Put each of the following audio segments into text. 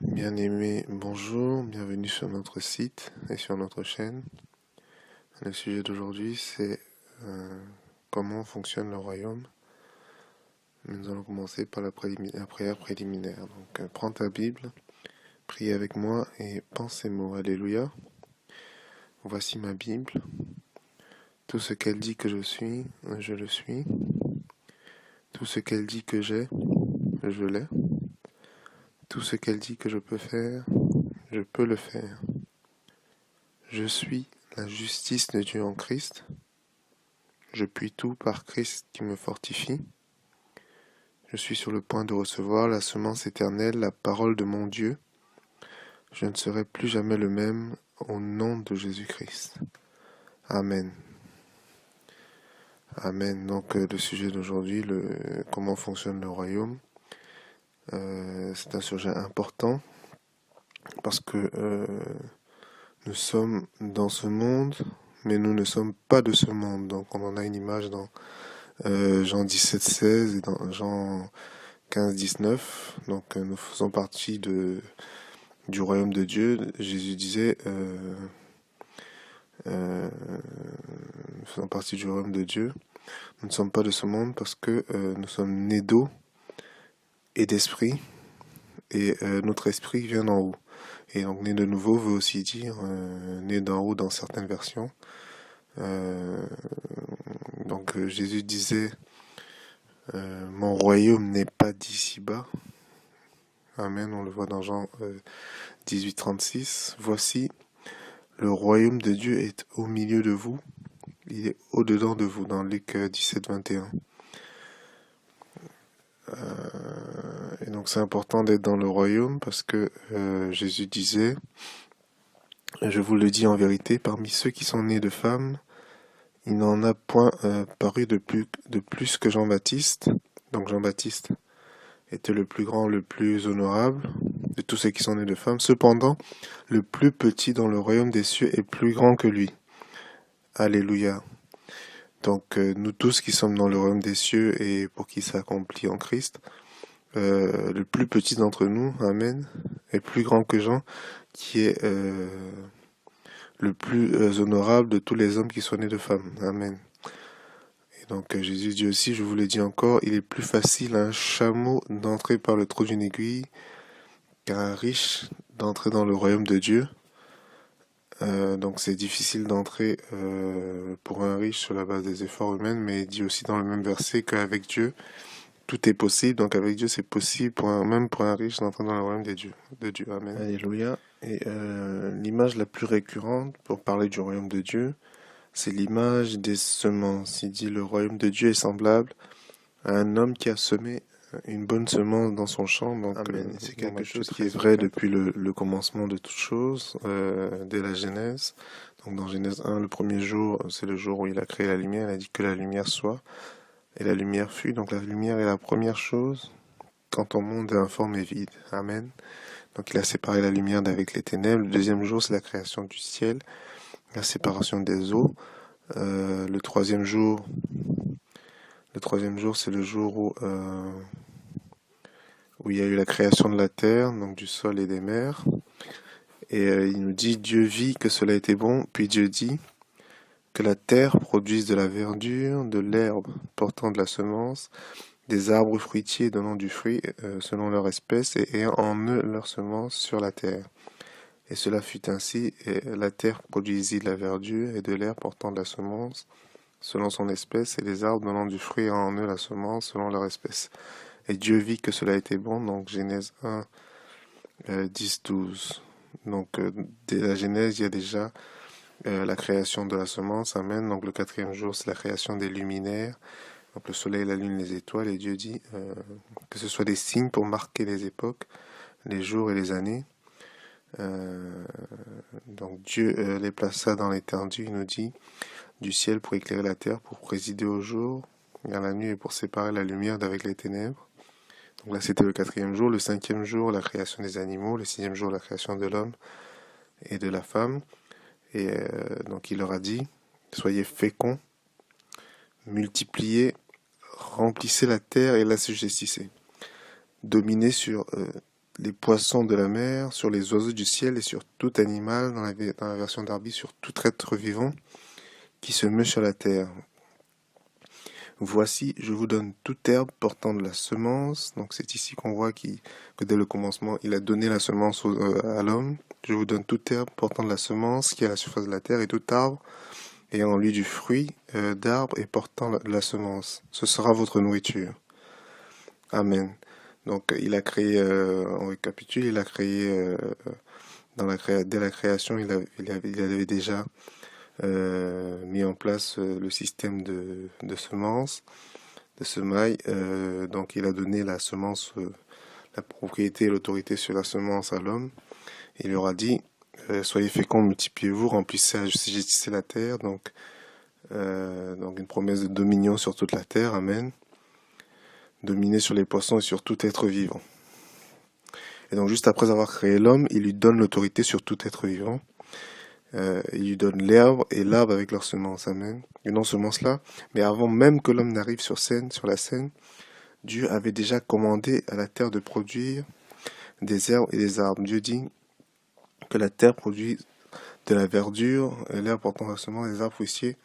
Bien-aimé, bonjour, bienvenue sur notre site et sur notre chaîne. Le sujet d'aujourd'hui, c'est comment fonctionne le royaume. Nous allons commencer par la prière préliminaire. Donc, prends ta Bible, prie avec moi et pense ces mots. Alléluia. Voici ma Bible. Tout ce qu'elle dit que je suis, je le suis. Tout ce qu'elle dit que j'ai, je l'ai. Tout ce qu'elle dit que je peux faire, je peux le faire. Je suis la justice de Dieu en Christ. Je puis tout par Christ qui me fortifie. Je suis sur le point de recevoir la semence éternelle, la parole de mon Dieu. Je ne serai plus jamais le même au nom de Jésus-Christ. Amen. Amen. Donc le sujet d'aujourd'hui, comment fonctionne le royaume. C'est un sujet important parce que nous sommes dans ce monde, mais nous ne sommes pas de ce monde. Donc on en a une image dans Jean 17,16 et dans Jean 15,19. Donc nous faisons partie du royaume de Dieu. Jésus disait nous faisons partie du royaume de Dieu. Nous ne sommes pas de ce monde parce que nous sommes nés d'eau et d'esprit, et notre esprit vient d'en haut. Et donc né de nouveau veut aussi dire né d'en haut dans certaines versions. Donc Jésus disait mon royaume n'est pas d'ici-bas. Amen, on le voit dans Jean 18,36. Voici, le royaume de Dieu est au milieu de vous. Il est au-dedans de vous, dans Luc 17,21. Et donc c'est important d'être dans le royaume parce que Jésus disait, je vous le dis en vérité, parmi ceux qui sont nés de femmes, il n'en a point paru de plus que Jean-Baptiste. Donc Jean-Baptiste était le plus grand, le plus honorable de tous ceux qui sont nés de femmes. Cependant, le plus petit dans le royaume des cieux est plus grand que lui. Alléluia. Donc nous tous qui sommes dans le royaume des cieux et pour qui s'accomplit en Christ, le plus petit d'entre nous, Amen, est plus grand que Jean, qui est le plus honorable de tous les hommes qui sont nés de femmes. Amen. Et donc Jésus dit aussi, je vous le dis encore, il est plus facile à un chameau d'entrer par le trou d'une aiguille qu'à un riche d'entrer dans le royaume de Dieu. Donc c'est difficile d'entrer pour un riche sur la base des efforts humains, mais il dit aussi dans le même verset qu'avec Dieu, tout est possible. Donc avec Dieu, c'est possible, même pour un riche, d'entrer dans le royaume de Dieu. Amen. Alléluia. Et l'image la plus récurrente pour parler du royaume de Dieu, c'est l'image des semences. Il dit le royaume de Dieu est semblable à un homme qui a semé une bonne semence dans son champ. Donc c'est quelque chose qui est vrai depuis le commencement de toutes choses, dès la Genèse. Donc dans Genèse 1, le premier jour, c'est le jour où il a créé la lumière, il a dit que la lumière soit, et la lumière fut. Donc la lumière est la première chose quand ton monde est informe et vide. Amen. Donc il a séparé la lumière d'avec les ténèbres. Le deuxième jour, c'est la création du ciel, la séparation des eaux. Le troisième jour, c'est le jour où il y a eu la création de la terre, donc du sol et des mers. Et il nous dit, Dieu vit que cela était bon, puis Dieu dit que la terre produise de la verdure, de l'herbe portant de la semence, des arbres fruitiers donnant du fruit selon leur espèce et ayant en eux leur semence sur la terre. Et cela fut ainsi, et la terre produisit de la verdure et de l'herbe portant de la semence selon son espèce, et les arbres donnant du fruit ayant en eux la semence selon leur espèce. Et Dieu vit que cela était bon, donc Genèse 1, 10, 12. Donc dès la Genèse, il y a déjà la création de la semence, amen. Donc le quatrième jour, c'est la création des luminaires, donc le soleil, la lune, les étoiles, et Dieu dit que ce soit des signes pour marquer les époques, les jours et les années. Donc Dieu les plaça dans l'étendue, il nous dit, du ciel pour éclairer la terre, pour présider au jour, et à la nuit et pour séparer la lumière d'avec les ténèbres. Donc là c'était le quatrième jour. Le cinquième jour, la création des animaux. Le sixième jour, la création de l'homme et de la femme. Et donc il leur a dit, soyez féconds, multipliez, remplissez la terre et l'assujettissez. Dominez sur les poissons de la mer, sur les oiseaux du ciel et sur tout animal, dans la version Darby, sur tout être vivant qui se meut sur la terre. Voici, je vous donne toute herbe portant de la semence. Donc c'est ici qu'on voit que dès le commencement, il a donné la semence à l'homme. Je vous donne toute herbe portant de la semence qui est à la surface de la terre et tout arbre ayant en lui du fruit d'arbre et portant de la semence. Ce sera votre nourriture. Amen. Donc il a créé, on récapitule, il a créé, dès la création, il avait déjà mis en place le système de semences, de semailles. Donc il a donné la semence, la propriété et l'autorité sur la semence à l'homme. Il leur a dit, soyez féconds, multipliez-vous, remplissez, assujettissez la terre. Donc une promesse de dominion sur toute la terre. Amen. Dominer sur les poissons et sur tout être vivant. Et donc juste après avoir créé l'homme, il lui donne l'autorité sur tout être vivant. Il lui donne l'herbe et l'arbre avec leur semence. Amen. Et non seulement cela, mais avant même que l'homme n'arrive sur la scène, Dieu avait déjà commandé à la terre de produire des herbes et des arbres. Dieu dit que la terre produit de la verdure, l'herbe portant la semence, des arbres fruitiers,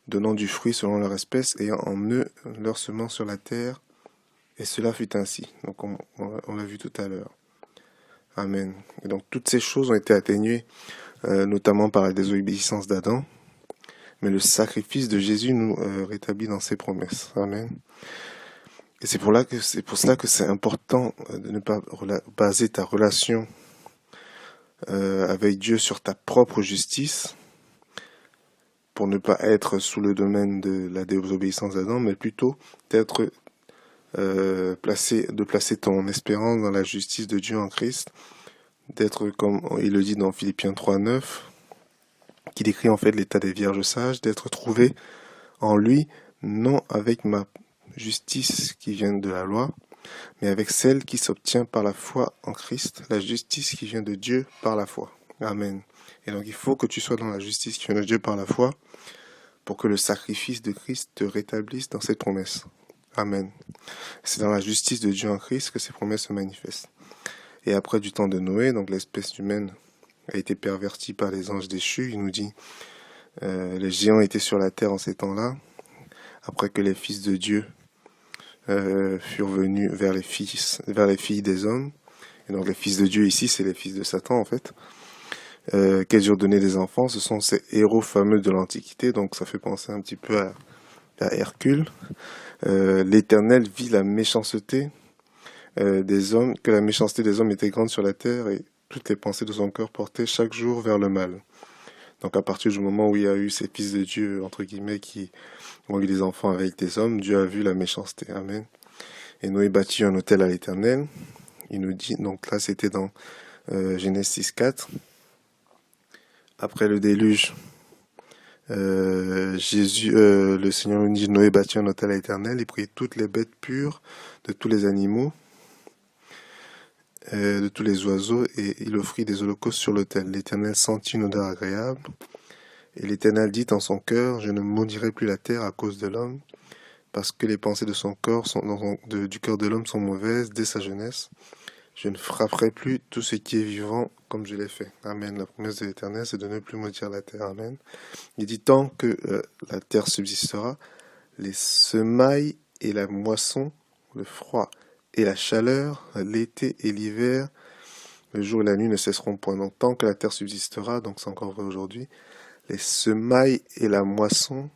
donnant du fruit selon leur espèce, ayant en eux leur semence sur la terre. Et cela fut ainsi. Donc on l'a vu tout à l'heure. Amen. Et donc toutes ces choses ont été atténuées, notamment par la désobéissance d'Adam. Mais le sacrifice de Jésus nous rétablit dans ses promesses. Amen. Et c'est pour cela que c'est important de ne pas baser ta relation avec Dieu sur ta propre justice, pour ne pas être sous le domaine de la désobéissance d'Adam, mais plutôt d'être placer ton espérance dans la justice de Dieu en Christ, d'être, comme il le dit dans Philippiens 3:9, qui décrit en fait l'état des vierges sages, d'être trouvé en lui, non avec ma justice qui vient de la loi, mais avec celle qui s'obtient par la foi en Christ, la justice qui vient de Dieu par la foi. Amen. Et donc il faut que tu sois dans la justice qui vient de Dieu par la foi, pour que le sacrifice de Christ te rétablisse dans cette promesse. Amen. C'est dans la justice de Dieu en Christ que ces promesses se manifestent. Et après du temps de Noé, donc l'espèce humaine a été pervertie par les anges déchus. Il nous dit, les géants étaient sur la terre en ces temps-là, après que les fils de Dieu furent venus vers les filles des hommes. Et donc les fils de Dieu ici, c'est les fils de Satan en fait. Qu'elles eurent donné des enfants, ce sont ces héros fameux de l'Antiquité, donc ça fait penser un petit peu à Hercule. L'Éternel vit la méchanceté des hommes, que la méchanceté des hommes était grande sur la terre et toutes les pensées de son cœur portaient chaque jour vers le mal. Donc à partir du moment où il y a eu ces fils de Dieu, entre guillemets, qui ont eu des enfants avec des hommes, Dieu a vu la méchanceté. Amen. Et Noé bâtit un autel à l'Éternel. Il nous dit, donc là c'était dans Genèse 4. Après le déluge, le Seigneur nous dit, Noé bâtit un autel à l'Éternel, il prit toutes les bêtes pures de tous les animaux, de tous les oiseaux, et il offrit des holocaustes sur l'autel. L'Éternel sentit une odeur agréable, et l'Éternel dit en son cœur, je ne maudirai plus la terre à cause de l'homme, parce que les pensées de son corps du cœur de l'homme sont mauvaises dès sa jeunesse. Je ne frapperai plus tout ce qui est vivant comme je l'ai fait. Amen. La promesse de l'Éternel, c'est de ne plus maudire la terre. Amen. Il dit, tant que la terre subsistera, les semailles et la moisson, le froid et la chaleur, l'été et l'hiver, le jour et la nuit ne cesseront point. Donc tant que la terre subsistera, donc c'est encore vrai aujourd'hui, les semailles et la moisson,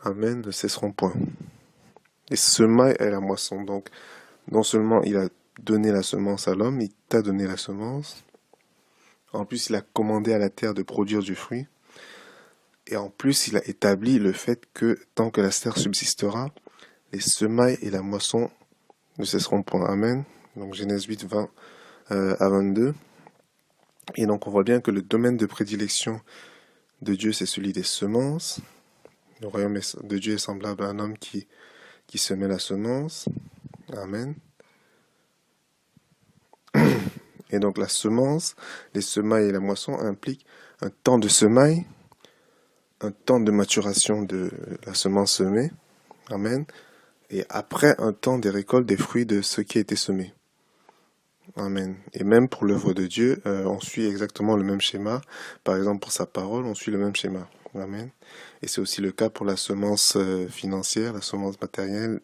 amen, ne cesseront point. Les semailles et la moisson. Donc non seulement il a donné la semence à l'homme, il t'a donné la semence. En plus, il a commandé à la terre de produire du fruit. Et en plus, il a établi le fait que tant que la terre subsistera, les semailles et la moisson ne cesseront point. Amen. Donc Genèse 8, 20 à 22. Et donc on voit bien que le domaine de prédilection de Dieu, c'est celui des semences. Le royaume de Dieu est semblable à un homme qui semait la semence. Amen. Et donc la semence, les semailles et la moisson impliquent un temps de semaille, un temps de maturation de la semence semée. Amen. Et après un temps des récoltes des fruits de ce qui a été semé. Amen. Et même pour l'œuvre de Dieu, on suit exactement le même schéma. Par exemple, pour sa parole, on suit le même schéma. Amen. Et c'est aussi le cas pour la semence financière, la semence matérielle,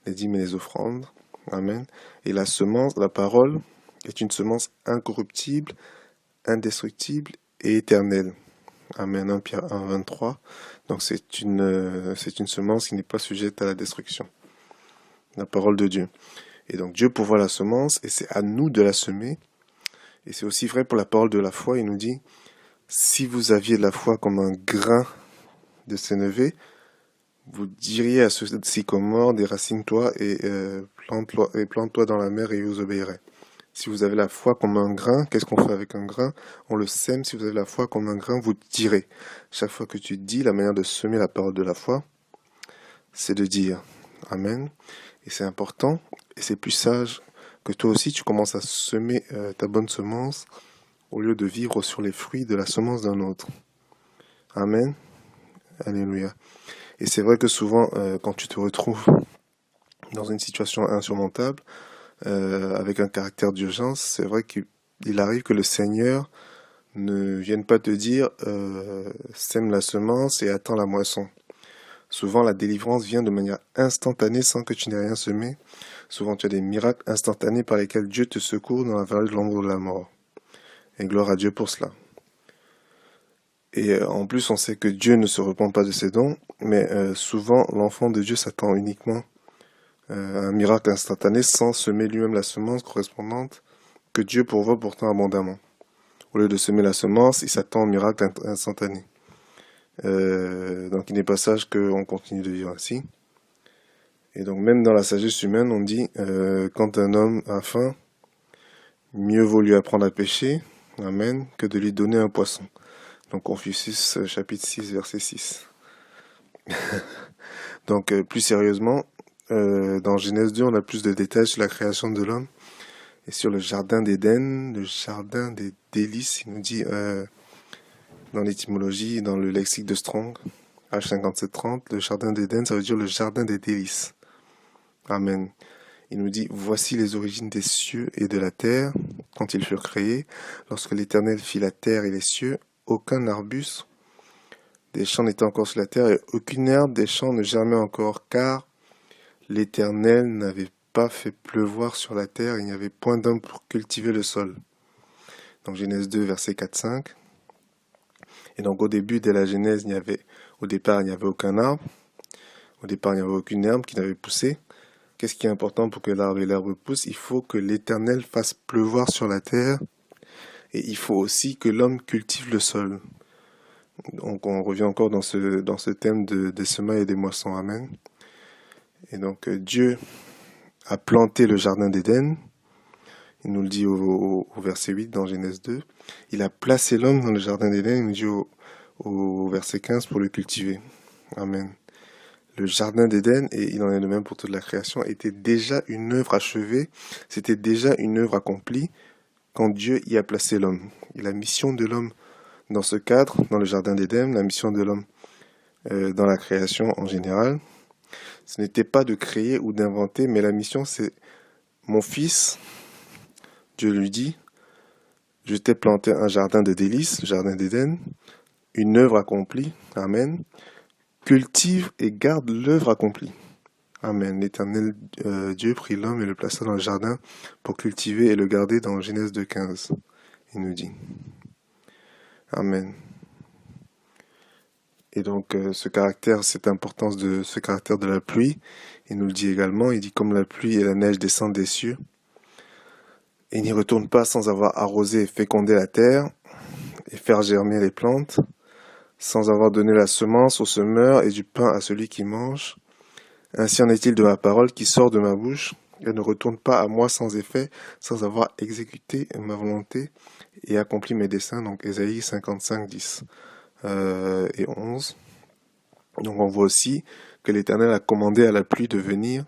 les dîmes et les offrandes. Amen. Et la semence, la parole, est une semence incorruptible, indestructible et éternelle. Amen. 1 Pierre 1, 23. Donc c'est une semence qui n'est pas sujette à la destruction. La parole de Dieu. Et donc Dieu pourvoit la semence et c'est à nous de la semer. Et c'est aussi vrai pour la parole de la foi. Il nous dit, si vous aviez de la foi comme un grain de sénévé, vous diriez à ce sycomore, déracine-toi et plante-toi dans la mer et il vous obéirait. Si vous avez la foi comme un grain, qu'est-ce qu'on fait avec un grain? On le sème. Si vous avez la foi comme un grain, vous direz. Chaque fois que tu dis, la manière de semer la parole de la foi, c'est de dire. Amen. Et c'est important, et c'est plus sage que toi aussi tu commences à semer ta bonne semence au lieu de vivre sur les fruits de la semence d'un autre. Amen. Alléluia. Et c'est vrai que souvent, quand tu te retrouves dans une situation insurmontable, avec un caractère d'urgence, c'est vrai qu'il arrive que le Seigneur ne vienne pas te dire sème la semence et attends la moisson. Souvent, la délivrance vient de manière instantanée sans que tu n'aies rien semé. Souvent, tu as des miracles instantanés par lesquels Dieu te secourt dans la vallée de l'ombre de la mort. Et gloire à Dieu pour cela. Et en plus, on sait que Dieu ne se repent pas de ses dons, mais souvent, l'enfant de Dieu s'attend uniquement à un miracle instantané sans semer lui-même la semence correspondante que Dieu pourvoit pourtant abondamment. Au lieu de semer la semence, il s'attend au miracle instantané. Donc il n'est pas sage qu'on continue de vivre ainsi. Et donc même dans la sagesse humaine, on dit quand un homme a faim, mieux vaut lui apprendre à pêcher, amen, que de lui donner un poisson. Donc Confucius chapitre 6 verset 6. Donc plus sérieusement, dans Genèse 2, on a plus de détails sur la création de l'homme et sur le jardin d'Éden, le jardin des délices. Il nous dit dans l'étymologie, dans le lexique de Strong, H5730, le jardin d'Éden, ça veut dire le jardin des délices. Amen. Il nous dit, voici les origines des cieux et de la terre, quand ils furent créés, lorsque l'Éternel fit la terre et les cieux, aucun arbuste des champs n'était encore sur la terre, et aucune herbe des champs ne germait encore, car l'Éternel n'avait pas fait pleuvoir sur la terre, il n'y avait point d'homme pour cultiver le sol. Donc Genèse 2, verset 4-5. Et donc au début, dès la Genèse, au départ, il n'y avait aucun arbre. Au départ, il n'y avait aucune herbe qui n'avait poussé. Qu'est-ce qui est important pour que l'arbre et l'herbe poussent? Il faut que l'Éternel fasse pleuvoir sur la terre. Et il faut aussi que l'homme cultive le sol. Donc on revient encore dans ce thème des semailles et des moissons. Amen. Et donc Dieu a planté le jardin d'Éden. Il nous le dit au verset 8 dans Genèse 2. Il a placé l'homme dans le jardin d'Éden, il nous dit au verset 15 pour le cultiver. Amen. Le jardin d'Éden, et il en est de même pour toute la création, était déjà une œuvre achevée, c'était déjà une œuvre accomplie quand Dieu y a placé l'homme. Et la mission de l'homme dans ce cadre, dans le jardin d'Éden, la mission de l'homme dans la création en général, ce n'était pas de créer ou d'inventer, mais la mission c'est, mon fils, Dieu lui dit, je t'ai planté un jardin de délices, le jardin d'Éden, une œuvre accomplie, amen. Cultive et garde l'œuvre accomplie. Amen. L'Éternel Dieu prit l'homme et le plaça dans le jardin pour cultiver et le garder dans Genèse 2,15. Il nous dit. Amen. Et donc cette importance de ce caractère de la pluie, il nous le dit également, il dit comme la pluie et la neige descendent des cieux, et n'y retournent pas sans avoir arrosé et fécondé la terre, et faire germer les plantes, sans avoir donné la semence au semeur et du pain à celui qui mange. Ainsi en est-il de ma parole qui sort de ma bouche. Elle ne retourne pas à moi sans effet, sans avoir exécuté ma volonté et accompli mes desseins. Donc Ésaïe 55, 10 et 11. Donc on voit aussi que l'Éternel a commandé à la pluie de venir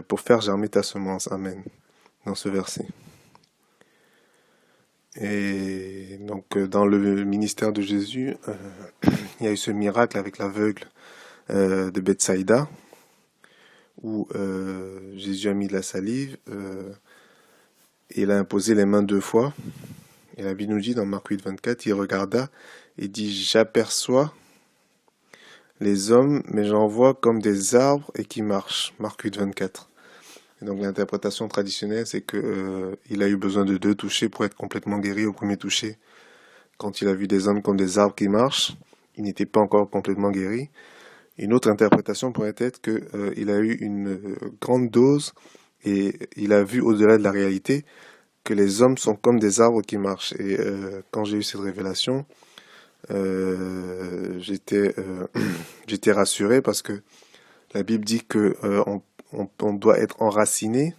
pour faire germer ta semence. Amen. Dans ce verset. Et donc dans le ministère de Jésus, il y a eu ce miracle avec l'aveugle de Bethsaïda, où Jésus a mis de la salive, et il a imposé les mains 2 fois. Et la Bible nous dit dans Marc 8, 24, il regarda et dit, j'aperçois les hommes, mais j'en vois comme des arbres et qui marchent. Marc 8, 24. Et donc l'interprétation traditionnelle, c'est que il a eu besoin de 2 touchés pour être complètement guéri au premier toucher. Quand il a vu des hommes comme des arbres qui marchent, il n'était pas encore complètement guéri. Une autre interprétation pourrait être que il a eu une grande dose et il a vu au-delà de la réalité que les hommes sont comme des arbres qui marchent. Et quand j'ai eu cette révélation, j'étais j'étais rassuré parce que la Bible dit que on doit être enraciné.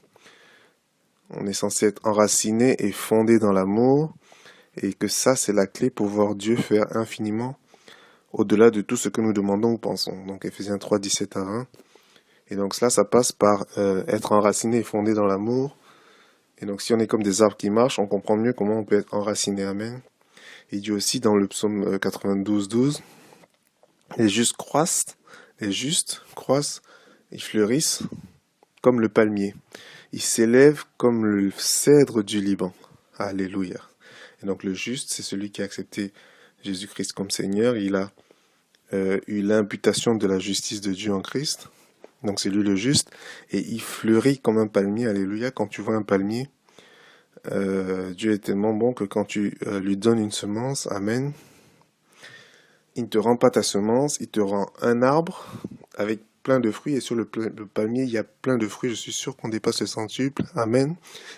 On est censé être enraciné et fondé dans l'amour, et que ça, c'est la clé pour voir Dieu faire infiniment au-delà de tout ce que nous demandons ou pensons. Donc Éphésiens 3, 17 à 20. Et donc cela, ça passe par être enraciné et fondé dans l'amour. Et donc si on est comme des arbres qui marchent, on comprend mieux comment on peut être enraciné. Amen. Il dit aussi dans le psaume 92, 12, les justes croissent, ils fleurissent comme le palmier. Ils s'élèvent comme le cèdre du Liban. Alléluia. Et donc le juste, c'est celui qui a accepté Jésus-Christ comme Seigneur. Il a eu l'imputation de la justice de Dieu en Christ. Donc c'est lui le juste. Et il fleurit comme un palmier. Alléluia. Quand tu vois un palmier, Dieu est tellement bon que quand tu lui donnes une semence, amen, il ne te rend pas ta semence, il te rend un arbre avec plein de fruits. Et sur le palmier, il y a plein de fruits. Je suis sûr qu'on dépasse le centuple. Amen.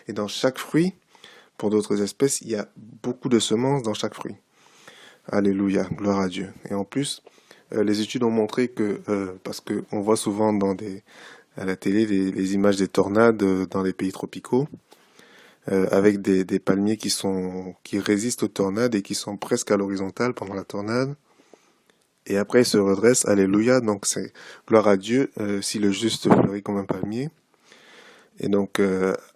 Et dans chaque fruit, pour d'autres espèces, il y a beaucoup de semences dans chaque fruit. Alléluia, gloire à Dieu. Et en plus, les études ont montré que, parce qu'on voit souvent à la télé les images des tornades dans les pays tropicaux, avec des palmiers qui résistent aux tornades et qui sont presque à l'horizontale pendant la tornade. Et après, ils se redressent. Alléluia. Donc, c'est gloire à Dieu si le juste fleurit comme un palmier. Et donc,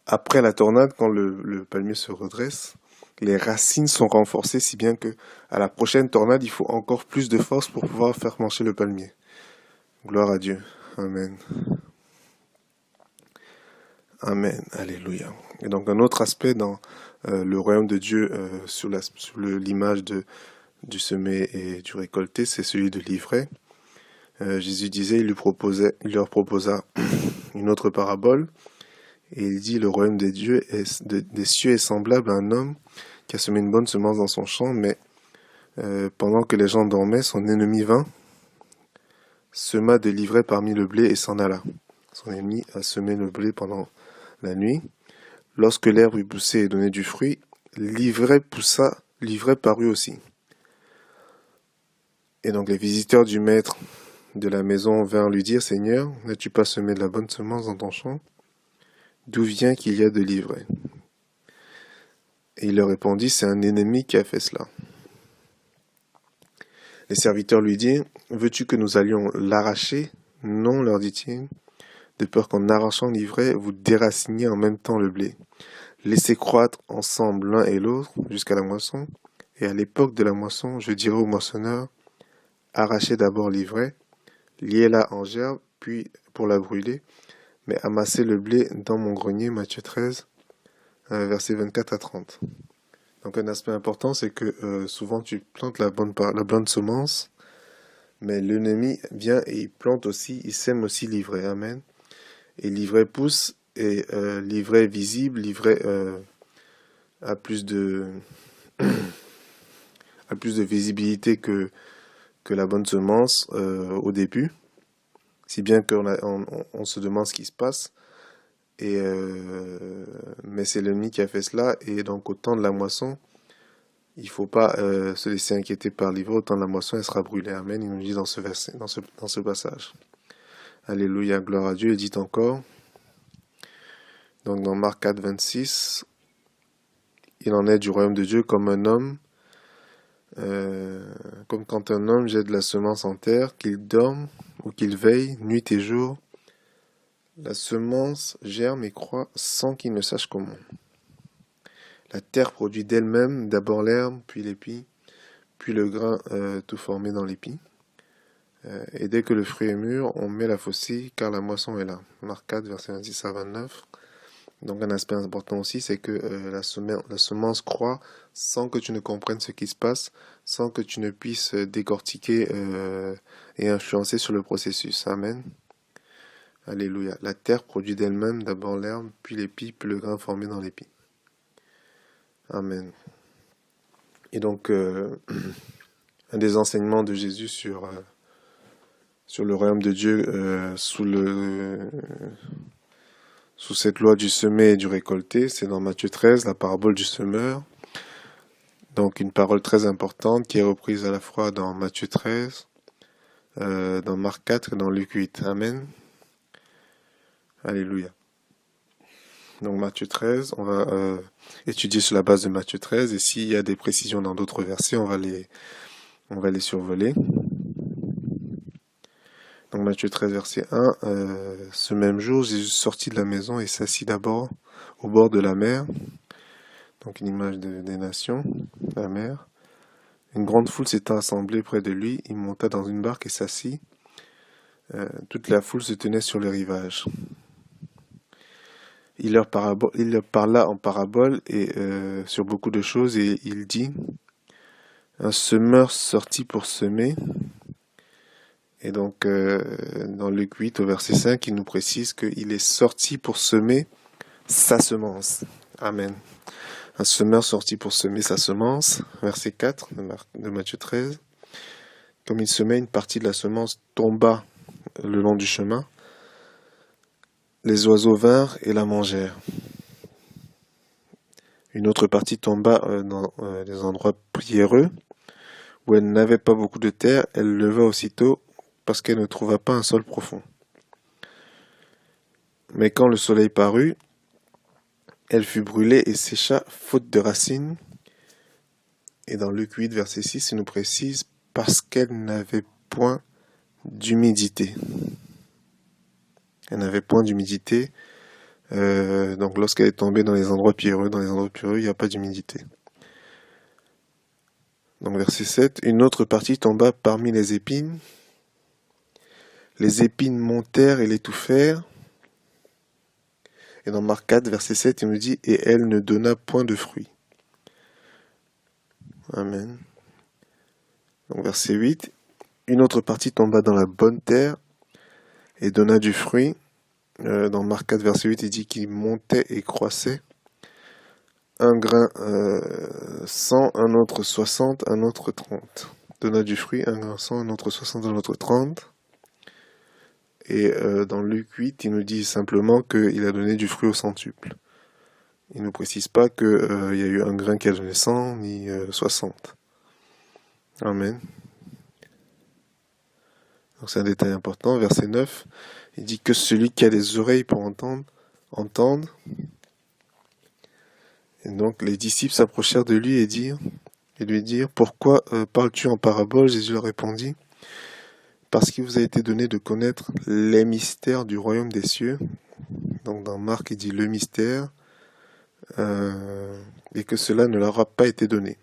après la tornade, quand le palmier se redresse, les racines sont renforcées, si bien que à la prochaine tornade, il faut encore plus de force pour pouvoir faire marcher le palmier. Gloire à Dieu. Amen. Amen. Alléluia. Et donc, un autre aspect dans le royaume de Dieu sur l'image du semé et du récolté, c'est celui de l'ivraie. Jésus disait, il leur proposa une autre parabole. Et il dit, le royaume des cieux est semblable à un homme qui a semé une bonne semence dans son champ, mais pendant que les gens dormaient, son ennemi vint, sema de l'ivraie parmi le blé et s'en alla. Son ennemi a semé le blé pendant la nuit. Lorsque l'herbe eut poussé et donné du fruit, l'ivraie parut aussi. Et donc les visiteurs du maître de la maison vinrent lui dire, Seigneur, n'as-tu pas semé de la bonne semence dans ton champ? D'où vient qu'il y a de l'ivraie? Et il leur répondit, c'est un ennemi qui a fait cela. Les serviteurs lui dirent, veux-tu que nous allions l'arracher? Non, leur dit-il, de peur qu'en arrachant l'ivraie, vous déraciniez en même temps le blé. Laissez croître ensemble l'un et l'autre jusqu'à la moisson, et à l'époque de la moisson, je dirai au moissonneur, arrachez d'abord l'ivraie, liez-la en gerbe, puis pour la brûler, mais amassez le blé dans mon grenier, Matthieu 13, versets 24 à 30. Donc un aspect important, c'est que souvent tu plantes la bonne semence, mais l'ennemi vient et il plante aussi, il sème aussi l'ivraie, amen. Et l'ivraie pousse, et l'ivraie visible, l'ivraie a plus de visibilité que la bonne semence au début, si bien qu'on se demande ce qui se passe. Mais c'est l'ennemi qui a fait cela, et donc au temps de la moisson, il ne faut pas se laisser inquiéter par l'ivraie. Au temps de la moisson, elle sera brûlée. Amen. Il nous dit dans ce verset, dans ce passage. Alléluia, gloire à Dieu. Il dit encore, donc dans Marc 4, 26, il en est du royaume de Dieu comme un homme, comme quand un homme jette de la semence en terre, qu'il dorme ou qu'il veille nuit et jour, la semence germe et croît sans qu'il ne sache comment. La terre produit d'elle-même d'abord l'herbe, puis l'épi, puis le grain tout formé dans l'épi. Et dès que le fruit est mûr, on met la faucille, car la moisson est là. Marc 4, verset 26 à 29. Donc un aspect important aussi, c'est que la semence croît sans que tu ne comprennes ce qui se passe, sans que tu ne puisses décortiquer et influencer sur le processus. Amen. Alléluia. La terre produit d'elle-même d'abord l'herbe, puis l'épi, puis le grain formé dans l'épi. Amen. Et donc, un des enseignements de Jésus sur le royaume de Dieu sous cette loi du semer et du récolter, c'est dans Matthieu 13, la parabole du semeur. Donc une parole très importante qui est reprise à la fois dans Matthieu 13, dans Marc 4 et dans Luc 8. Amen. Alléluia. Donc Matthieu 13, on va étudier sur la base de Matthieu 13, et s'il y a des précisions dans d'autres versets, on va les survoler. Donc Matthieu 13, verset 1, ce même jour, Jésus sortit de la maison et s'assit d'abord au bord de la mer, donc une image des nations, la mer. Une grande foule s'étant assemblée près de lui, il monta dans une barque et s'assit. Toute la foule se tenait sur le rivage. Il leur parla en parabole et sur beaucoup de choses, et il dit, un semeur sortit pour semer. Et donc, dans Luc 8, au verset 5, il nous précise qu'il est sorti pour semer sa semence. Amen. Un semeur sorti pour semer sa semence. Verset 4 de Matthieu 13. Comme il semait, une partie de la semence tomba le long du chemin. Les oiseaux vinrent et la mangèrent. Une autre partie tomba dans des endroits pierreux, où elle n'avait pas beaucoup de terre. Elle leva aussitôt, parce qu'elle ne trouva pas un sol profond. Mais quand le soleil parut, elle fut brûlée et sécha, faute de racines. Et dans Luc 8, verset 6, il nous précise, parce qu'elle n'avait point d'humidité. Elle n'avait point d'humidité. Donc lorsqu'elle est tombée dans les endroits pierreux, il n'y a pas d'humidité. Donc verset 7, une autre partie tomba parmi les épines. Les épines montèrent et l'étouffèrent. Et dans Marc 4, verset 7, il nous dit, et elle ne donna point de fruit. Amen. Donc verset 8, une autre partie tomba dans la bonne terre et donna du fruit. Dans Marc 4, verset 8, il dit qu'il montait et croissait. Un grain 100, un autre 60, un autre 30. Donna du fruit, un grain 100, un autre 60, un autre 30. Et dans Luc 8, il nous dit simplement qu'il a donné du fruit au centuple. Il ne nous précise pas qu'il y a eu un grain qui a donné 100, ni 60. Amen. Donc c'est un détail important. Verset 9, il dit que celui qui a des oreilles pour entendre, entende. Et donc les disciples s'approchèrent de lui et lui dirent, pourquoi parles-tu en parabole? Jésus leur répondit, parce qu'il vous a été donné de connaître les mystères du royaume des cieux. Donc dans Marc, il dit le mystère, et que cela ne leur a pas été donné.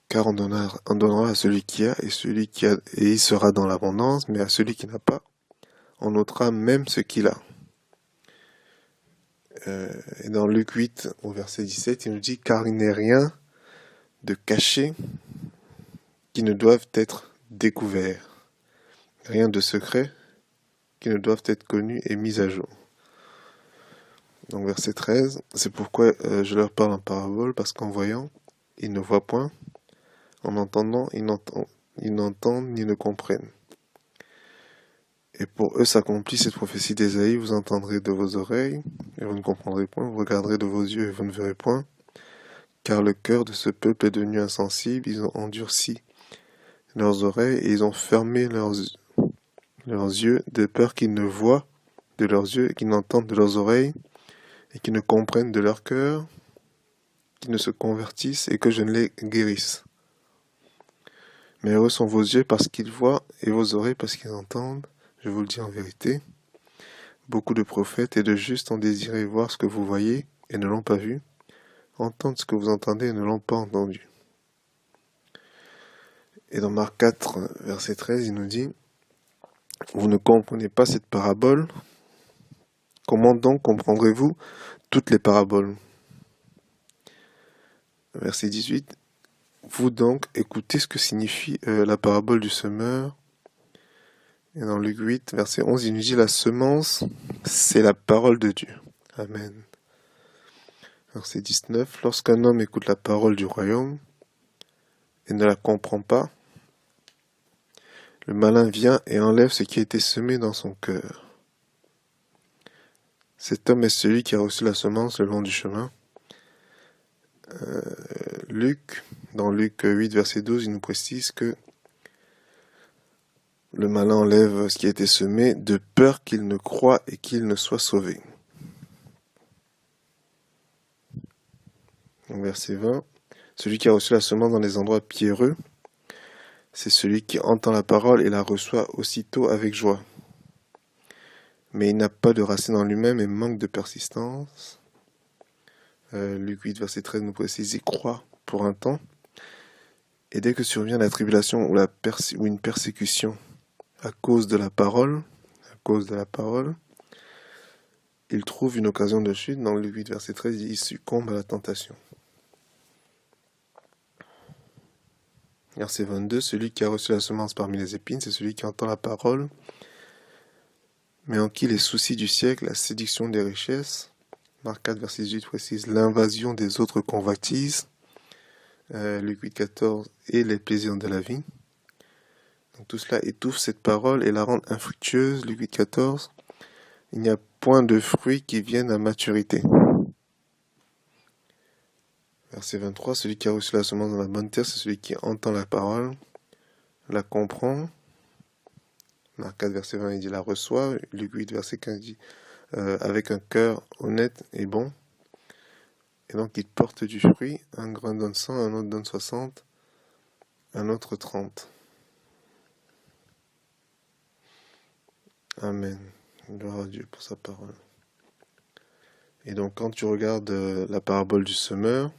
Car on donnera à celui qui a, et il sera dans l'abondance, mais à celui qui n'a pas, on ôtera même ce qu'il a. Et dans Luc 8, au verset 17, il nous dit, car il n'est rien de caché qui ne doivent être découverts, rien de secret qui ne doivent être connus et mis à jour. Donc verset 13, c'est pourquoi je leur parle en parabole, parce qu'en voyant, ils ne voient point, en entendant, ils n'entendent ni ne comprennent. Et pour eux s'accomplit cette prophétie d'Ésaïe, vous entendrez de vos oreilles, et vous ne comprendrez point, vous regarderez de vos yeux, et vous ne verrez point, car le cœur de ce peuple est devenu insensible, ils ont endurci leurs oreilles, et ils ont fermé leurs yeux, de peur qu'ils ne voient de leurs yeux, et qu'ils n'entendent de leurs oreilles, et qu'ils ne comprennent de leur cœur, qu'ils ne se convertissent, et que je ne les guérisse. Mais heureux sont vos yeux parce qu'ils voient, et vos oreilles parce qu'ils entendent. Je vous le dis en vérité, beaucoup de prophètes et de justes ont désiré voir ce que vous voyez et ne l'ont pas vu, entendre ce que vous entendez et ne l'ont pas entendu. Et dans Marc 4, verset 13, il nous dit, vous ne comprenez pas cette parabole, comment donc comprendrez-vous toutes les paraboles? Verset 18, vous donc écoutez ce que signifie la parabole du semeur. Et dans Luc 8, verset 11, il nous dit, la semence, c'est la parole de Dieu. Amen. Verset 19, lorsqu'un homme écoute la parole du royaume et ne la comprend pas, le malin vient et enlève ce qui a été semé dans son cœur. Cet homme est celui qui a reçu la semence le long du chemin. Dans Luc 8, verset 12, il nous précise que le malin enlève ce qui a été semé de peur qu'il ne croie et qu'il ne soit sauvé. Donc, verset 20, celui qui a reçu la semence dans les endroits pierreux, c'est celui qui entend la parole et la reçoit aussitôt avec joie. Mais il n'a pas de racine en lui-même et manque de persistance. Luc 8, verset 13 nous précise, il croit pour un temps. Et dès que survient la tribulation ou une persécution à cause de la parole, il trouve une occasion de chute. Dans Luc 8, verset 13, il succombe à la tentation. Verset 22, celui qui a reçu la semence parmi les épines, c'est celui qui entend la parole, mais en qui les soucis du siècle, la séduction des richesses, Marc 4, verset 18 précise l'invasion des autres convoitises, Luc 8, 14, et les plaisirs de la vie. Donc tout cela étouffe cette parole et la rend infructueuse, Luc 8, 14. Il n'y a point de fruits qui viennent à maturité. Verset 23, celui qui a reçu la semence dans la bonne terre, c'est celui qui entend la parole, la comprend. Marc 4, verset 20, il dit la reçoit. Luc 8, verset 15, il dit avec un cœur honnête et bon. Et donc il porte du fruit. Un grain donne 100, un autre donne 60, un autre 30. Amen. Gloire à Dieu pour sa parole. Et donc quand tu regardes la parabole du semeur,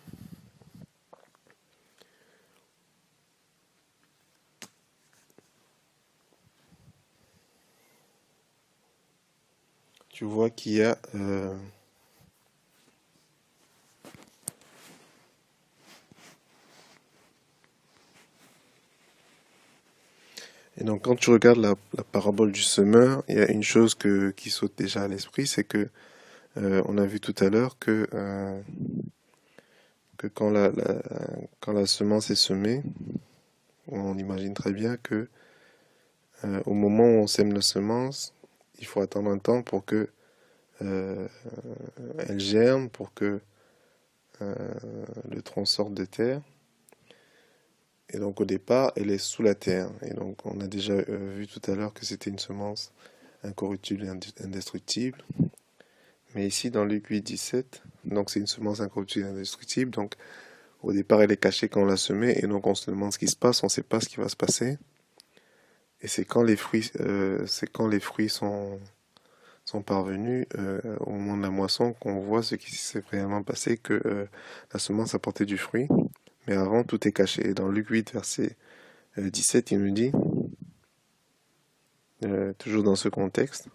tu vois qu'il y a et donc quand tu regardes la parabole du semeur, il y a une chose qui saute déjà à l'esprit, c'est que on a vu tout à l'heure que quand la semence est semée, on imagine très bien que au moment où on sème la semence, il faut attendre un temps pour que elle germe, pour que le tronc sorte de terre. Et donc au départ, elle est sous la terre. Et donc on a déjà vu tout à l'heure que c'était une semence incorruptible et indestructible. Mais ici dans Luc 8, 17, donc c'est une semence incorruptible et indestructible. Donc au départ, elle est cachée quand on l'a semée. Et donc on se demande ce qui se passe, on ne sait pas ce qui va se passer. Et c'est quand les fruits sont parvenus au moment de la moisson qu'on voit ce qui s'est réellement passé, que la semence a porté du fruit. Mais avant, tout est caché. Et dans Luc 8, verset 17, il nous dit, toujours dans ce contexte,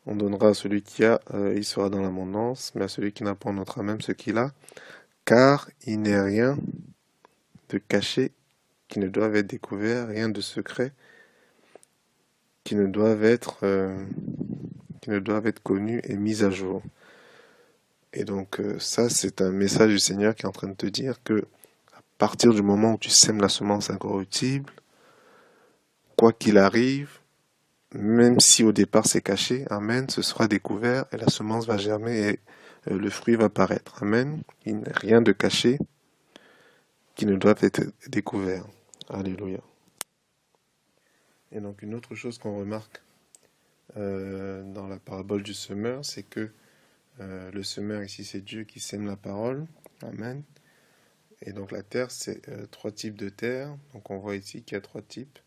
on donnera à celui qui a, il sera dans l'abondance, mais à celui qui n'a pas, on notera même ce qu'il a, car il n'est rien de caché qui ne doive être découvert, rien de secret qui ne doivent être connus et mis à jour. Et donc ça, c'est un message du Seigneur qui est en train de te dire que à partir du moment où tu sèmes la semence incorruptible, quoi qu'il arrive, même si au départ c'est caché, amen, ce sera découvert et la semence va germer et le fruit va paraître. Amen. Il n'y a rien de caché qui ne doit être découvert. Alléluia. Et donc une autre chose qu'on remarque dans la parabole du semeur, c'est que le semeur ici, c'est Dieu qui sème la parole. Amen. Et donc la terre, c'est trois types de terre. Donc on voit ici qu'il y a trois types.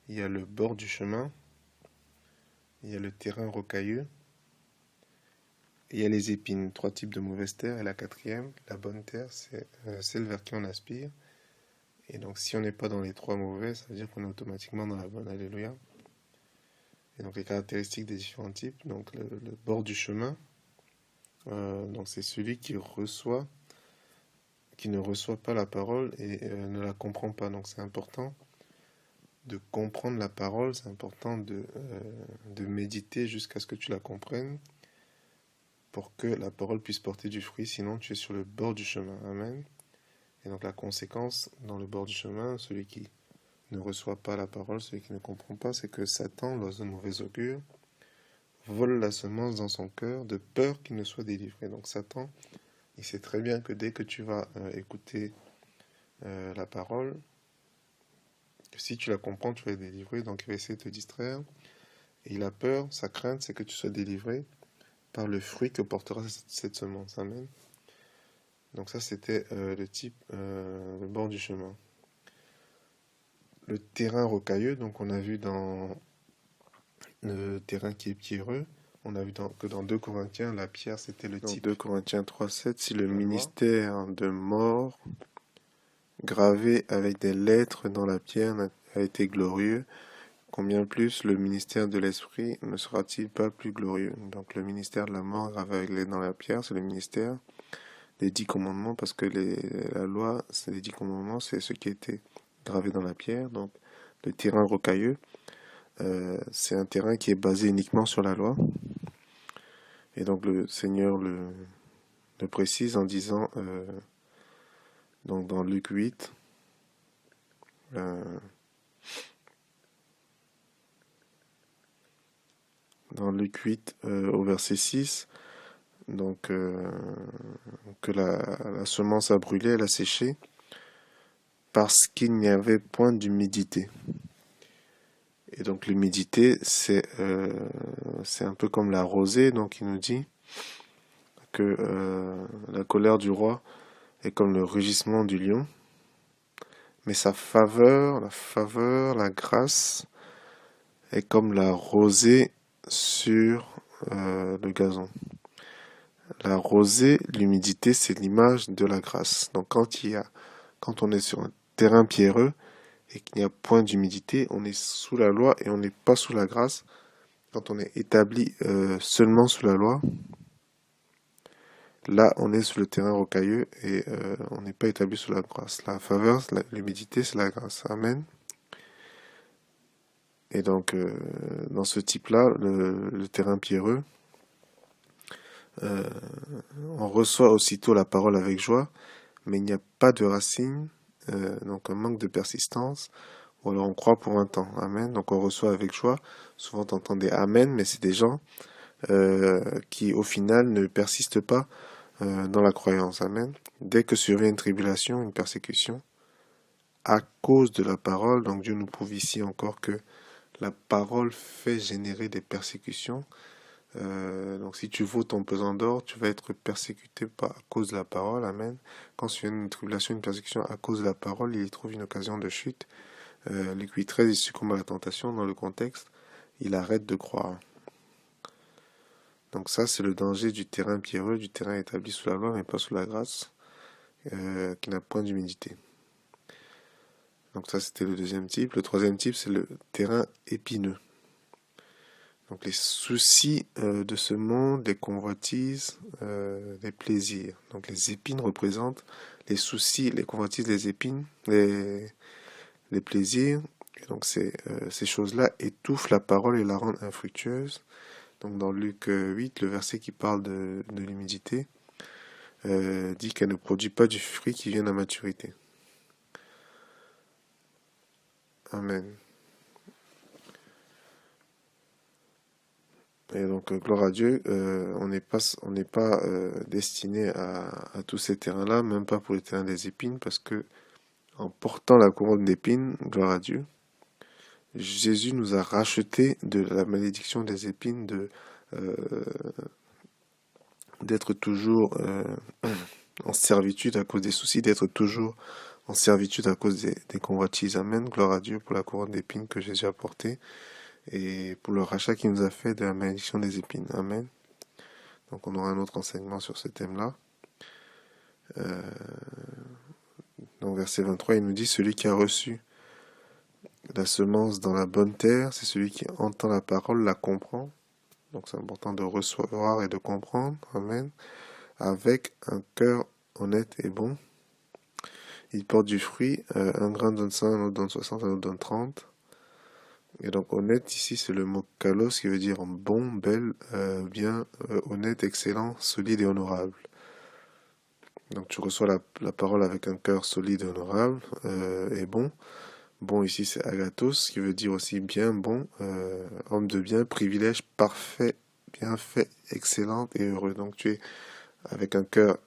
Il y a le bord du chemin, il y a le terrain rocailleux, et il y a les épines. Trois types de mauvaise terre. Et la quatrième, la bonne terre, c'est celle vers qui on aspire. Et donc si on n'est pas dans les trois mauvais, ça veut dire qu'on est automatiquement dans la bonne. Alléluia. Et donc les caractéristiques des différents types, donc le bord du chemin, donc c'est celui qui ne reçoit pas la parole et ne la comprend pas. Donc c'est important de comprendre la parole, c'est important de méditer jusqu'à ce que tu la comprennes pour que la parole puisse porter du fruit, sinon tu es sur le bord du chemin. Amen. Et donc la conséquence dans le bord du chemin, celui qui ne reçoit pas la parole, celui qui ne comprend pas, c'est que Satan, l'oiseau de mauvais augure, vole la semence dans son cœur de peur qu'il ne soit délivré. Donc Satan, il sait très bien que dès que tu vas écouter la parole, que si tu la comprends, tu vas être délivré, donc il va essayer de te distraire. Et il a peur, sa crainte, c'est que tu sois délivré par le fruit que portera cette semence. Amen. Donc ça, c'était le type, le bord du chemin. Le terrain rocailleux, donc on a vu dans le terrain qui est pierreux, on a vu que dans 2 Corinthiens, la pierre, c'était le type. Dans 2 Corinthiens 3,7, si le ministère de mort gravé avec des lettres dans la pierre a été glorieux, combien plus le ministère de l'esprit ne sera-t-il pas plus glorieux? Donc le ministère de la mort gravé avec les lettres dans la pierre, c'est le ministère des 10 commandements, parce que la loi, c'est les 10 commandements, c'est ce qui était gravé dans la pierre. Donc le terrain rocailleux, c'est un terrain qui est basé uniquement sur la loi. Et donc le Seigneur le précise en disant, donc dans Luc 8, au verset 6, donc que la semence a brûlé, elle a séché, parce qu'il n'y avait point d'humidité. Et donc l'humidité, c'est un peu comme la rosée, donc il nous dit que la colère du roi est comme le rugissement du lion, mais sa faveur, la grâce, est comme la rosée sur le gazon. La rosée, l'humidité, c'est l'image de la grâce. Donc quand on est sur un terrain pierreux et qu'il n'y a point d'humidité, on est sous la loi et on n'est pas sous la grâce. Quand on est établi seulement sous la loi, là on est sur le terrain rocailleux et on n'est pas établi sous la grâce. La faveur, l'humidité, c'est la grâce. Amen. Et donc dans ce type-là, le terrain pierreux, on reçoit aussitôt la parole avec joie, mais il n'y a pas de racine, donc un manque de persistance, ou alors on croit pour un temps. Amen. Donc on reçoit avec joie. Souvent tu entends des amen, mais c'est des gens qui au final ne persistent pas dans la croyance. Amen. Dès que survient une tribulation, une persécution, à cause de la parole, donc Dieu nous prouve ici encore que la parole fait générer des persécutions. Donc si tu vaux ton pesant d'or, tu vas être persécuté à cause de la parole. Amen. Quand survient une tribulation, une persécution à cause de la parole, il y trouve une occasion de chute. Luc 8,13, il succombe à la tentation. Dans le contexte, il arrête de croire. Donc ça, c'est le danger du terrain pierreux, du terrain établi sous la loi, mais pas sous la grâce, qui n'a point d'humidité. Donc ça, c'était le deuxième type. Le troisième type, c'est le terrain épineux. Donc les soucis de ce monde, les convoitises, les plaisirs. Donc les épines représentent les soucis, les convoitises, les épines, les plaisirs. Et donc ces choses-là étouffent la parole et la rendent infructueuse. Donc dans Luc 8, le verset qui parle de l'humidité, dit qu'elle ne produit pas du fruit qui vient à maturité. Amen. Et donc gloire à Dieu, on n'est pas destiné à tous ces terrains-là, même pas pour les terrains des épines, parce que en portant la couronne d'épines, gloire à Dieu, Jésus nous a racheté de la malédiction des épines, d'être toujours en servitude à cause des soucis, d'être toujours en servitude à cause des convoitises. Amen. Gloire à Dieu pour la couronne d'épines que Jésus a portée et pour le rachat qu'il nous a fait de la malédiction des épines. Amen. Donc on aura un autre enseignement sur ce thème-là. Donc verset 23, il nous dit, celui qui a reçu la semence dans la bonne terre, c'est celui qui entend la parole, la comprend. Donc c'est important de recevoir et de comprendre, amen, avec un cœur honnête et bon. Il porte du fruit, un grain donne 100, un autre donne 60, un autre donne 30. Et donc honnête ici c'est le mot kalos qui veut dire bon, belle, bien, honnête, excellent, solide et honorable. Donc tu reçois la parole avec un cœur solide et honorable et bon. Bon ici c'est agathos qui veut dire aussi bien, bon, homme de bien, privilège, parfait, bien fait, excellent et heureux. Donc tu es avec un cœur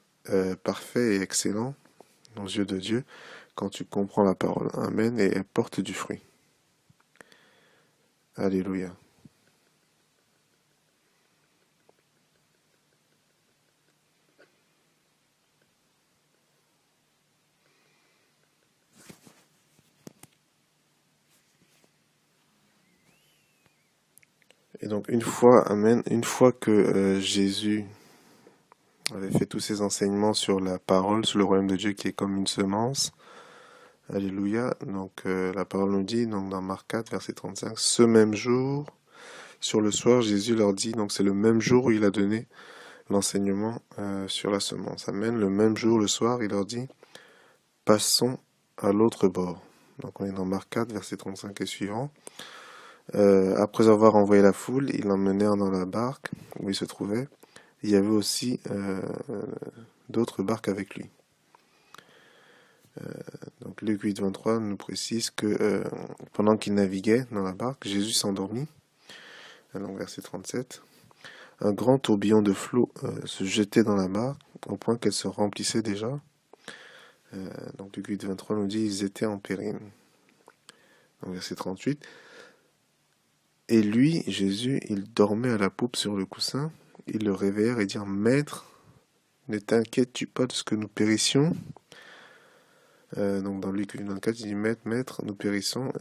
parfait et excellent aux yeux de Dieu quand tu comprends la parole. Amen. Et elle porte du fruit. Alléluia. Et donc une fois, amen, une fois que Jésus avait fait tous ses enseignements sur la parole, sur le royaume de Dieu qui est comme une semence, alléluia, donc la parole nous dit, donc dans Marc 4, verset 35, ce même jour, sur le soir, Jésus leur dit, donc c'est le même jour où il a donné l'enseignement sur la semence, amen, le même jour, le soir, il leur dit, passons à l'autre bord. Donc on est dans Marc 4, verset 35 et suivant. Après avoir envoyé la foule, ils l'emmenèrent dans la barque où il se trouvait. Il y avait aussi d'autres barques avec lui. Donc Luc 8, 23 nous précise que pendant qu'il naviguait dans la barque, Jésus s'endormit. Donc verset 37. Un grand tourbillon de flots se jetait dans la barque au point qu'elle se remplissait déjà. Donc Luc 8, 23 nous dit ils étaient en péril. Donc verset 38. Et lui, Jésus, il dormait à la poupe sur le coussin. Ils le réveillèrent et dirent, Maître, ne t'inquiètes-tu pas de ce que nous périssions? Donc dans Luc 8, 24, il dit, Maître, nous périssons.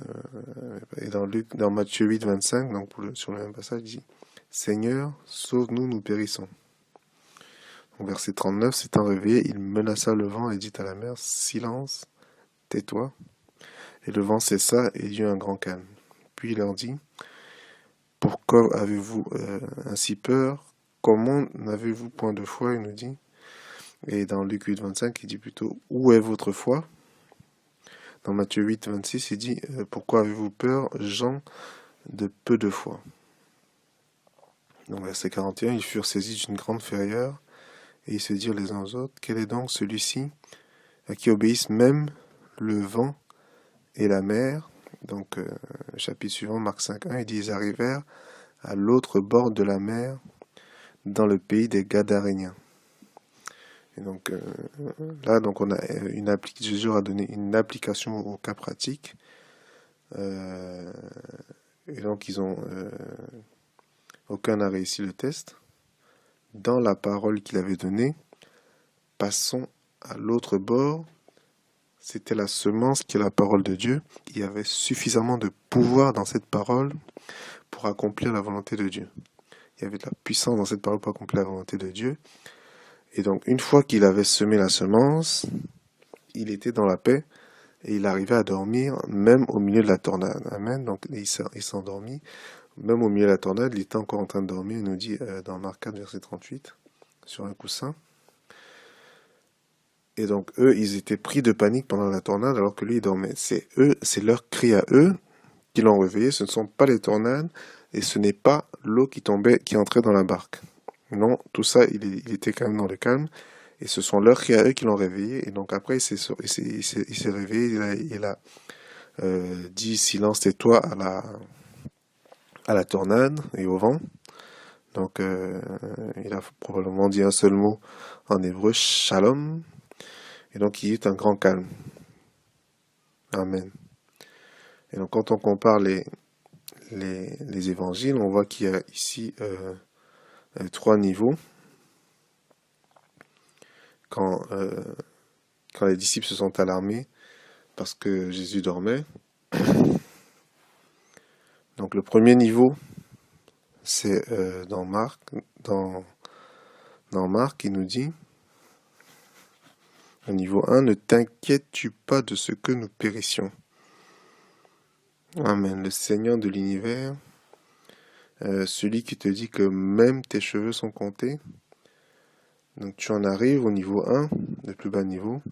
Et dans Matthieu 8, 25, donc sur le même passage, il dit, Seigneur, sauve-nous, nous périssons. Donc verset 39, s'étant réveillé, il menaça le vent et dit à la mer, Silence, tais-toi. Et le vent cessa et il y eut un grand calme. Puis il leur dit, pourquoi avez-vous ainsi peur? Comment n'avez-vous point de foi? Il nous dit. Et dans Luc 8, 25, il dit plutôt, où est votre foi? Dans Matthieu 8, 26, il dit, pourquoi avez-vous peur, gens de peu de foi? Donc verset 41, ils furent saisis d'une grande frayeur, et ils se dirent les uns aux autres, quel est donc celui-ci à qui obéissent même le vent et la mer? Donc chapitre suivant, Marc 5, 1, il dit, ils arrivèrent à l'autre bord de la mer, dans le pays des Gadaréniens. Et donc là, donc on a Jésus a donné une application au cas pratique. Et donc aucun n'a réussi le test. Dans la parole qu'il avait donnée, passons à l'autre bord. C'était la semence qui est la parole de Dieu. Il y avait suffisamment de pouvoir dans cette parole pour accomplir la volonté de Dieu. Il y avait de la puissance dans cette parole pour accomplir la volonté de Dieu. Et donc, une fois qu'il avait semé la semence, il était dans la paix et il arrivait à dormir même au milieu de la tornade. Amen. Donc, il s'endormit. Même au milieu de la tornade, il était encore en train de dormir. Il nous dit dans Marc 4, verset 38, sur un coussin. Et donc, eux, ils étaient pris de panique pendant la tornade alors que lui, il dormait. C'est leur cri à eux qui l'ont réveillé. Ce ne sont pas les tornades et ce n'est pas l'eau qui tombait, qui entrait dans la barque. Non, tout ça, il était quand même dans le calme. Et ce sont leurs cris à eux qui l'ont réveillé. Et donc après, il s'est réveillé. Il a dit silence, tais-toi à la tornade et au vent. Donc il a probablement dit un seul mot en hébreu, shalom. Et donc il y a eu un grand calme. Amen. Et donc quand on compare les évangiles, on voit qu'il y a ici 3 niveaux. Quand les disciples se sont alarmés parce que Jésus dormait. Donc le premier niveau, c'est dans Marc, il nous dit, Au niveau 1, ne t'inquiètes-tu pas de ce que nous périssions. Amen. Le Seigneur de l'univers, celui qui te dit que même tes cheveux sont comptés. Donc tu en arrives au niveau 1, le plus bas niveau,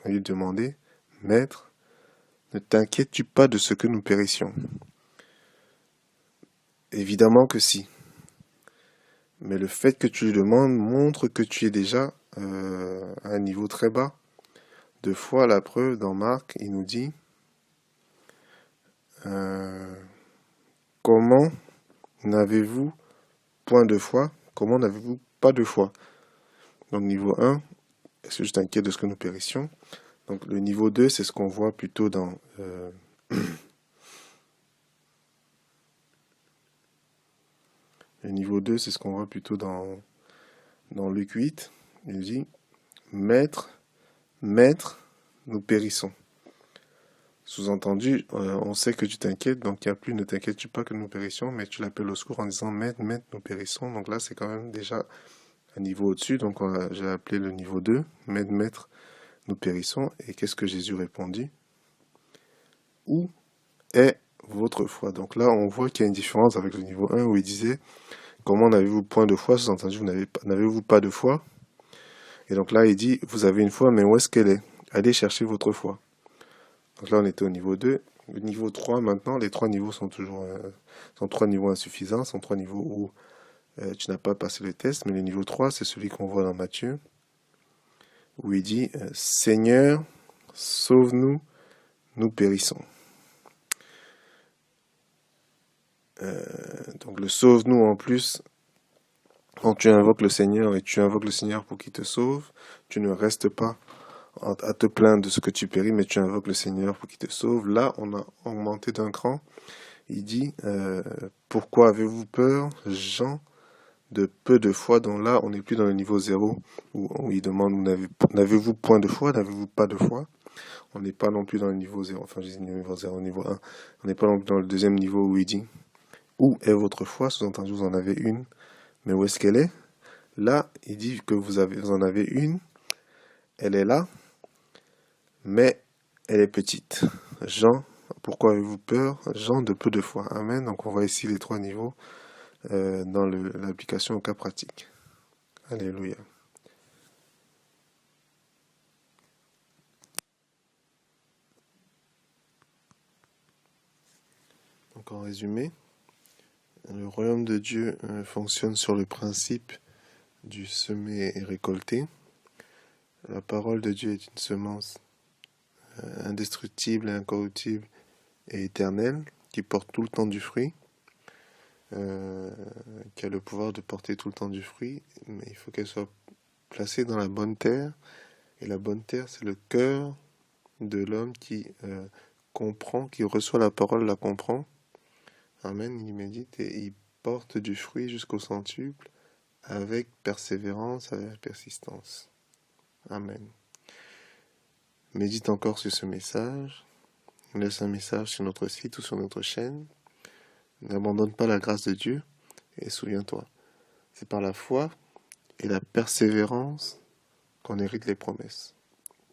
à lui demander, Maître, ne t'inquiètes-tu pas de ce que nous périssions? Évidemment que si. Mais le fait que tu lui demandes montre que tu es déjà à un niveau très bas. Deux fois la preuve dans Marc, il nous dit comment n'avez-vous point de foi? Comment n'avez-vous pas de foi? Donc niveau 1, est-ce que je t'inquiète de ce que nous périssions? Donc le niveau 2, c'est ce qu'on voit plutôt dans le niveau 2, c'est ce qu'on voit plutôt dans Luc 8. Il dit Maître, nous périssons. Sous-entendu, on sait que tu t'inquiètes, donc il n'y a plus ne t'inquiètes-tu pas que nous périssions, mais tu l'appelles au secours en disant Maître, nous périssons. Donc là, c'est quand même déjà un niveau au-dessus. Donc j'ai appelé le niveau 2, Maître, nous périssons. Et qu'est-ce que Jésus répondit? Où est votre foi? Donc là, on voit qu'il y a une différence avec le niveau 1 où il disait comment n'avez-vous point de foi? Sous-entendu, n'avez-vous pas de foi? Et donc là, il dit, vous avez une foi, mais où est-ce qu'elle est? Allez chercher votre foi. Donc là, on était au niveau 2. Le niveau 3, maintenant, les trois niveaux sont toujours sont trois niveaux insuffisants, sont trois niveaux où tu n'as pas passé le test. Mais le niveau 3, c'est celui qu'on voit dans Matthieu, où il dit, Seigneur, sauve-nous, nous périssons. Donc le sauve-nous en plus, quand tu invoques le Seigneur et tu invoques le Seigneur pour qu'il te sauve, tu ne restes pas à te plaindre de ce que tu péris, mais tu invoques le Seigneur pour qu'il te sauve. Là, on a augmenté d'un cran. Il dit, pourquoi avez-vous peur, gens de peu de foi? Donc là, on n'est plus dans le niveau 0, où il demande, n'avez-vous point de foi, n'avez-vous pas de foi? On n'est pas non plus dans le niveau 0, enfin je dis niveau 0, niveau 1. On n'est pas non plus dans le deuxième niveau où il dit, où est votre foi? Sous-entendu, vous en avez une, mais où est-ce qu'elle est? Là, il dit que vous en avez une, elle est là, mais elle est petite. Jean, pourquoi avez-vous peur? Jean de peu de foi. Amen. Donc on voit ici les trois niveaux dans l'application au cas pratique. Alléluia. Donc en résumé, le royaume de Dieu fonctionne sur le principe du semer et récolter. La parole de Dieu est une semence indestructible, incorruptible et éternelle, qui porte tout le temps du fruit, qui a le pouvoir de porter tout le temps du fruit, mais il faut qu'elle soit placée dans la bonne terre. Et la bonne terre, c'est le cœur de l'homme qui comprend, qui reçoit la parole, la comprend. Amen, il médite et il porte du fruit jusqu'au centuple avec persévérance, avec persistance. Amen. Médite encore sur ce message. Laisse un message sur notre site ou sur notre chaîne. N'abandonne pas la grâce de Dieu et souviens-toi, c'est par la foi et la persévérance qu'on hérite les promesses.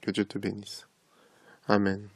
Que Dieu te bénisse. Amen.